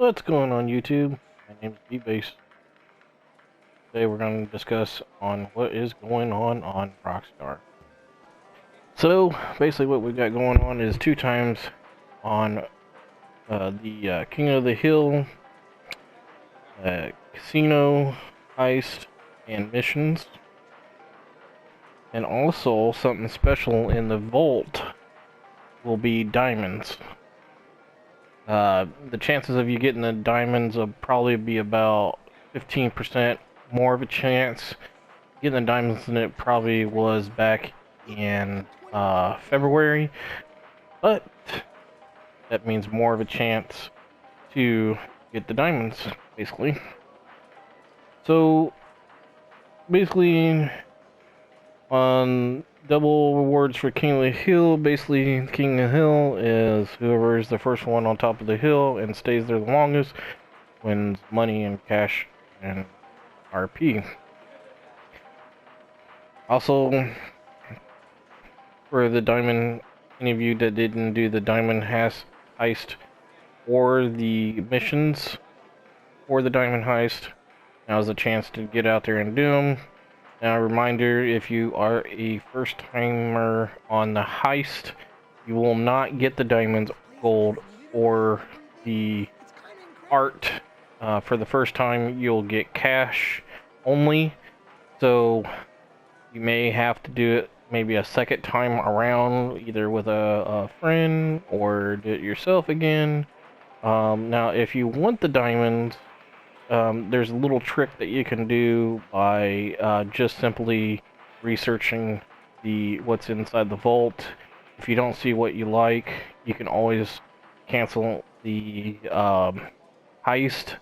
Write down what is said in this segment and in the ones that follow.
What's going on YouTube? My name is B-Base. Today we're going to discuss on what is going on Rockstar. So basically what we've got going on is 2 times on the King of the Hill casino heist and missions, and also something special in the vault will be diamonds. The chances of you getting the diamonds will probably be about 15% more of a chance getting the diamonds than it probably was back in February, but that means more of a chance to get the diamonds, basically. So, basically, on double rewards for King of the Hill, basically King of the Hill is whoever is the first one on top of the hill and stays there the longest wins money and cash and RP. Also, for the diamond, any of you that didn't do the diamond heist or the missions or the diamond heist, now's a chance to get out there and do them. Now, a reminder, if you are a first-timer on the heist, you will not get the diamonds, gold, or the art. For the first time, you'll get cash only. So, you may have to do it maybe a second time around, either with a friend, or do it yourself again. Now, if you want the diamonds, there's a little trick that you can do by just simply researching what's inside the vault. If you don't see what you like, you can always cancel the heist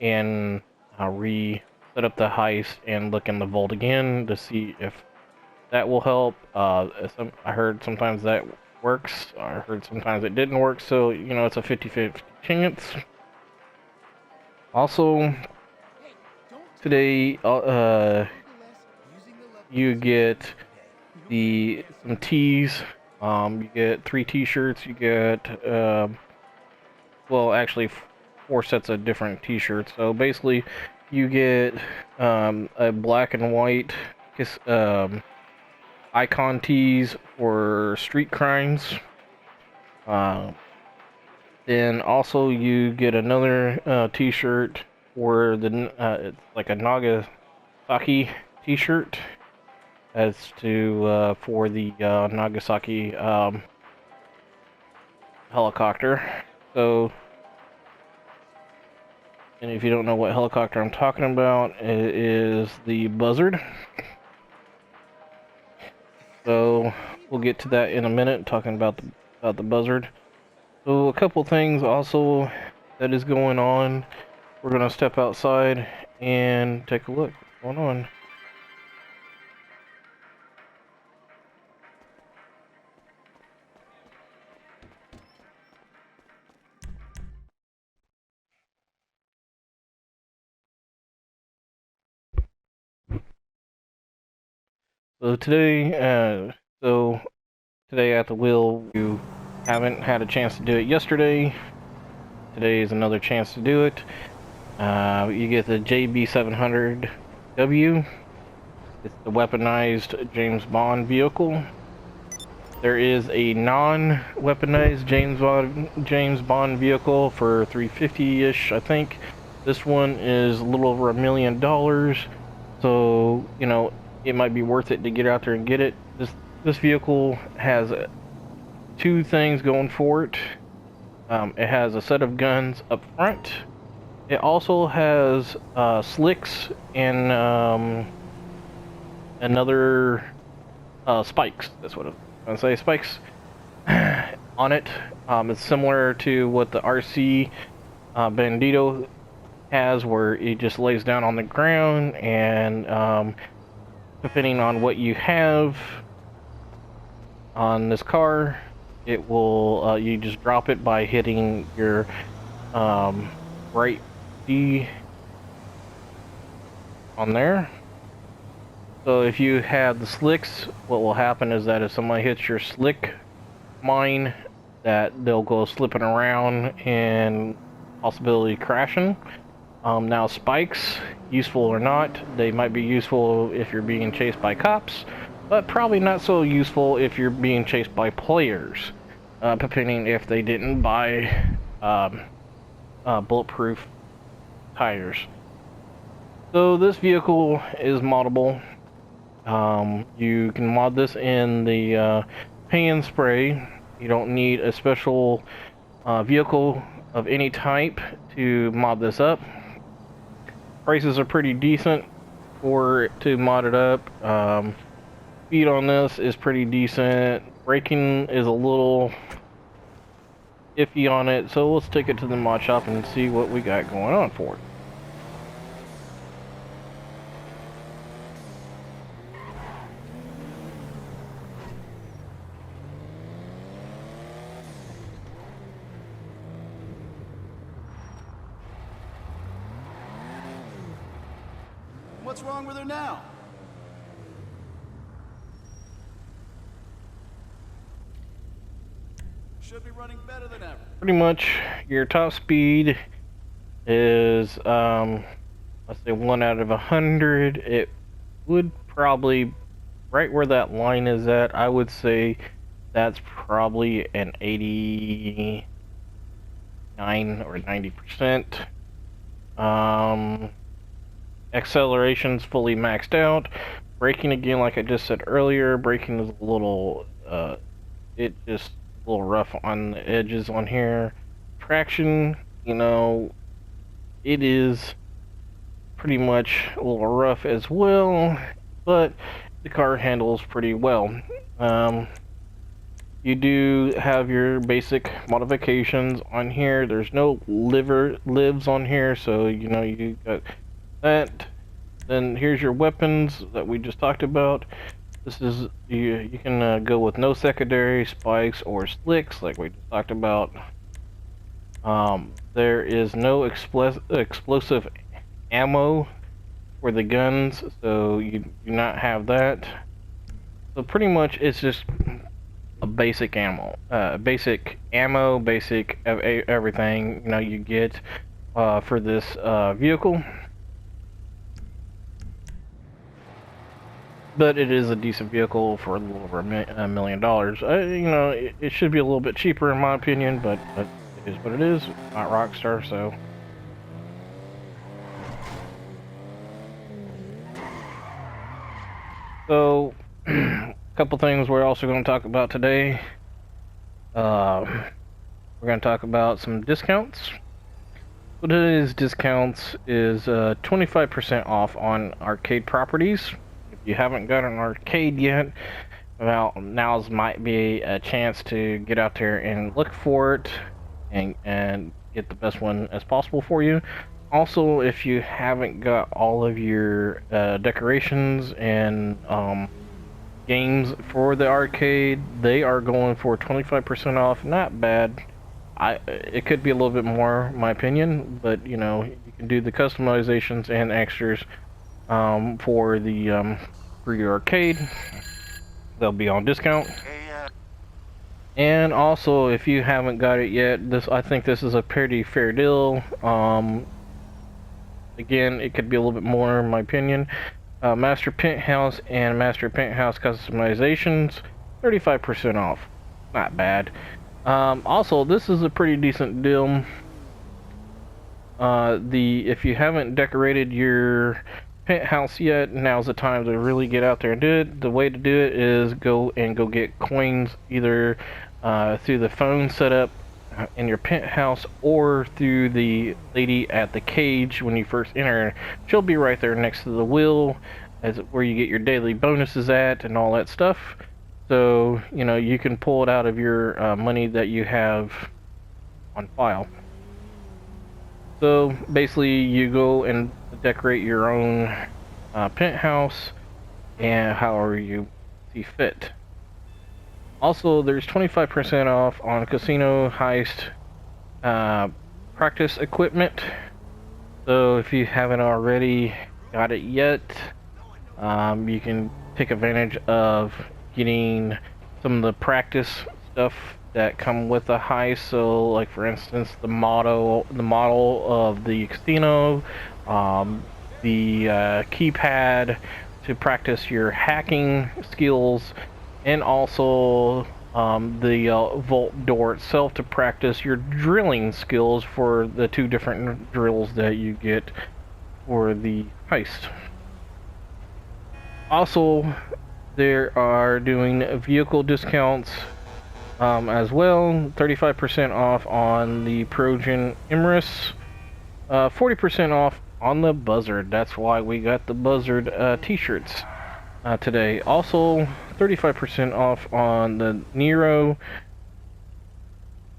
and reset up the heist and look in the vault again to see if that will help. I heard sometimes that works. I heard sometimes it didn't work, so you know, it's a 50-50 chance. Also, today, you get some tees. You get 3 t-shirts. You get, well, actually 4 sets of different t-shirts. So basically, you get a black and white icon tees for street crimes. Then also you get another t-shirt for it's like a Nagasaki t-shirt as to for the Nagasaki helicopter. So, and if you don't know what helicopter I'm talking about, it is the Buzzard. So we'll get to that in a minute, talking about the Buzzard. So a couple things also that is going on. We're gonna step outside and take a look what's going on. So today at the wheel, you haven't had a chance to do it yesterday. Today is another chance to do it. You get the JB700W. It's the weaponized James Bond vehicle. There is a non-weaponized James Bond vehicle for $350-ish, I think. This one is a little over $1 million. So, you know, it might be worth it to get out there and get it. This vehicle has 2 things going for it. It has a set of guns up front. It also has slicks and another spikes. That's what I'm going to say. Spikes on it. It's similar to what the RC Bandito has, where it just lays down on the ground, and depending on what you have on this car, it will you just drop it by hitting your right D on there. So if you have the slicks, what will happen is that if somebody hits your slick mine, that they'll go slipping around and possibility of crashing. Now spikes, useful or not, they might be useful if you're being chased by cops, but probably not so useful if you're being chased by players, depending if they didn't buy bulletproof tires. So this vehicle is moddable. You can mod this in the paint and spray. You don't need a special vehicle of any type to mod this up. Prices are pretty decent to mod it up. Speed on this is pretty decent. Braking is a little iffy on it, so let's take it to the mod shop and see what we got going on for it. What's wrong with her now? Should be running better than ever. Pretty much your top speed is let's say 1 out of 100. It would probably, right where that line is at, I would say that's probably an 89 or 90%. Acceleration's fully maxed out. Braking, again, like I just said earlier, braking is a little it just a little rough on the edges on here. Traction, you know, it is pretty much a little rough as well, but the car handles pretty well. You do have your basic modifications on here. There's no lives on here, so you know you got that. Then here's your weapons that we just talked about. This is you can go with no secondary, spikes, or slicks like we just talked about. There is no explosive ammo for the guns, so you do not have that. So pretty much it's just a basic ammo, basic everything, you know, you get for this vehicle. But it is a decent vehicle for a little over $1 million. You know, it should be a little bit cheaper in my opinion, but it is what it is. Not Rockstar, so. So, a couple things we're also going to talk about today. We're going to talk about some discounts. So today's discounts is 25% off on arcade properties. If you haven't got an arcade yet, well, now's might be a chance to get out there and look for it and get the best one as possible for you. Also, if you haven't got all of your decorations and games for the arcade, they are going for 25% off. Not bad. It could be a little bit more, in my opinion, but you know, you can do the customizations and extras for your arcade. They'll be on discount. And also, if you haven't got it yet, I think this is a pretty fair deal. Again, it could be a little bit more, in my opinion. Master Penthouse and Master Penthouse customizations, 35% off. Not bad. Also, this is a pretty decent deal. If you haven't decorated your penthouse yet, now's the time to really get out there and do it. The way to do it is go get coins either through the phone setup in your penthouse or through the lady at the cage when you first enter. She'll be right there next to the wheel where you get your daily bonuses at and all that stuff. So, you know, you can pull it out of your money that you have on file. So basically you go and decorate your own penthouse and however you see fit. Also, there's 25% off on casino heist practice equipment. So if you haven't already got it yet, you can take advantage of getting some of the practice stuff that come with the heist. So, like for instance, the model of the casino, the keypad to practice your hacking skills, and also the vault door itself to practice your drilling skills for the 2 different drills that you get for the heist. Also, they are doing vehicle discounts as well. 35% off on the Progen Emrys, 40% off on the Buzzard. That's why we got the Buzzard t-shirts today. Also, 35% off on the Nero.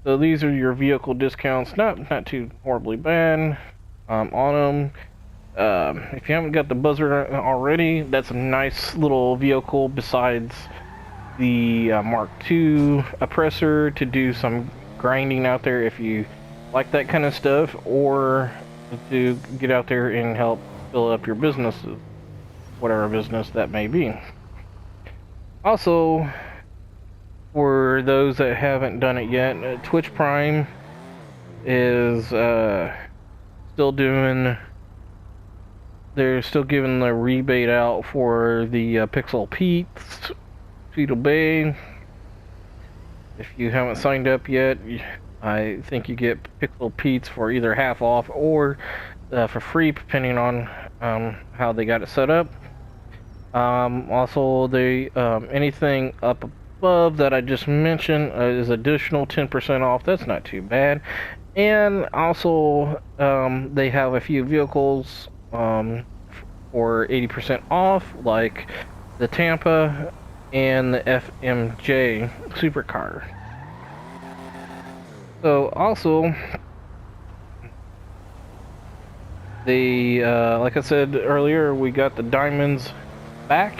So these are your vehicle discounts. Not too horribly bad on them. If you haven't got the Buzzard already, that's a nice little vehicle besides the Mark II oppressor to do some grinding out there if you like that kind of stuff, or to get out there and help fill up your businesses, whatever business that may be. Also, for those that haven't done it yet, Twitch Prime is still doing. They're still giving the rebate out for the Pixel Pete's, Tweedle Bay. If you haven't signed up yet, I think you get Pixel Pete's for either half off or for free, depending on how they got it set up. Also, anything up above that I just mentioned is additional 10% off. That's not too bad. And also, they have a few vehicles for 80% off, like the Tampa and the FMJ supercar. So also, like I said earlier, we got the diamonds back.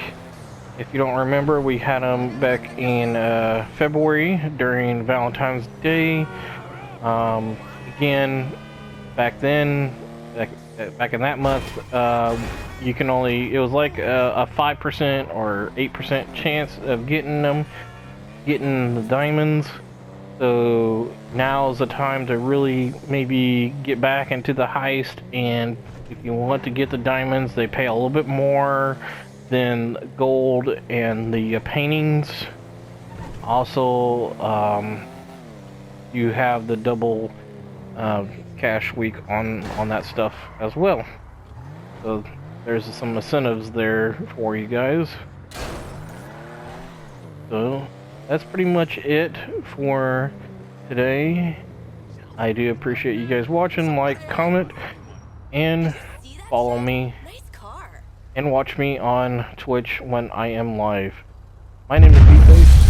If you don't remember, we had them back in February during Valentine's Day. Again, back then, back in that month, you can only, it was like a 5% or 8% chance of getting the diamonds. So now's the time to really maybe get back into the heist, and if you want to get the diamonds, they pay a little bit more than gold and the paintings. Also, you have the double cash week on that stuff as well. So there's some incentives there for you guys. So that's pretty much it for today. I do appreciate you guys watching. Like, comment, and follow me and watch me on Twitch when I am live. My name is BFace.